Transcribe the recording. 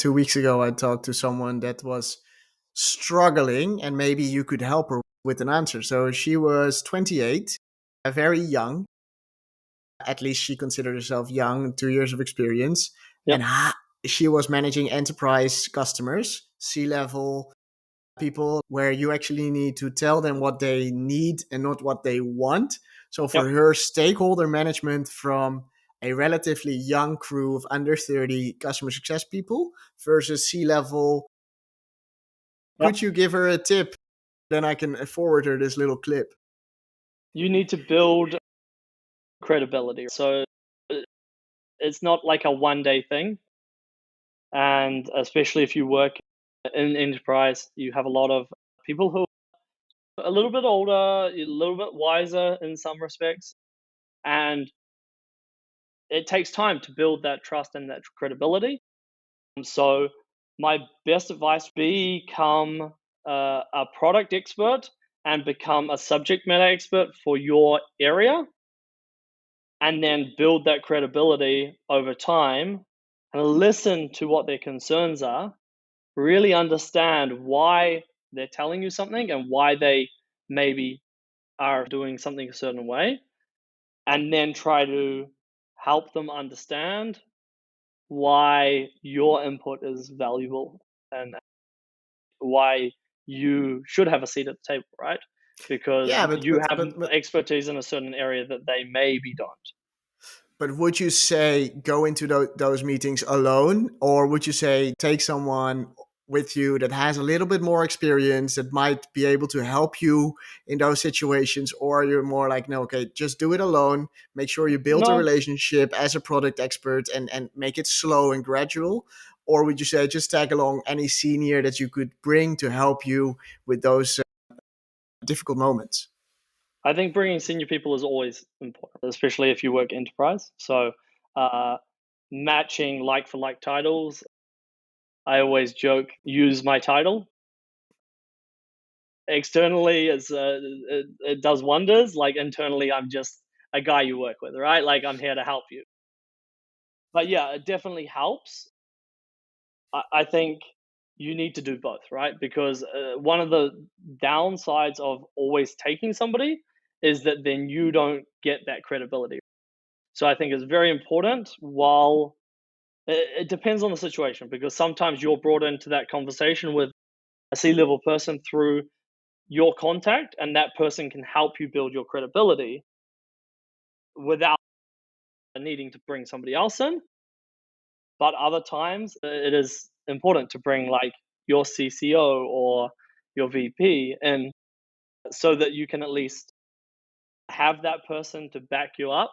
2 weeks ago, I talked to someone that was struggling, and maybe you could help her with an answer. So she was 28, very young. At least she considered herself young, 2 years of experience. Yep. And she was managing enterprise customers, C-level people, where you actually need to tell them what they need and not what they want. So Yep. for her, stakeholder management from a relatively young crew of under 30 customer success people versus C-level. Yep. Could you give her a tip? Then I can forward her this little clip. You need to build credibility. So it's not like a one day thing. And especially if you work in enterprise, you have a lot of people who are a little bit older, a little bit wiser in some respects. And it takes time to build that trust and that credibility. So my best advice: become a product expert and become a subject matter expert for your area, and then build that credibility over time and listen to what their concerns are. Really understand why they're telling you something and why they maybe are doing something a certain way, and then try to help them understand why your input is valuable and why you should have a seat at the table, right? Because Yeah, but you but have but but expertise in a certain area that they maybe don't. But would you say go into those meetings alone, or would you say take someone with you that has a little bit more experience that might be able to help you in those situations? Or you're more like, no, okay, just do it alone. Make sure you build a No, relationship as a product expert, and make it slow and gradual. Or would you say just tag along any senior that you could bring to help you with those difficult moments? I think bringing senior people is always important, especially if you work enterprise. So, uh, matching like for like titles. I always joke, use my title. Externally, it does wonders. Like internally, I'm just a guy you work with, right? Like I'm here to help you. But yeah, it definitely helps. I think you need to do both, right? Because one of the downsides of always taking somebody is that then you don't get that credibility. So I think it's very important. While it depends on the situation, because sometimes you're brought into that conversation with a C-level person through your contact, and that person can help you build your credibility without needing to bring somebody else in. But other times, it is important to bring like your CCO or your VP in, so that you can at least have that person to back you up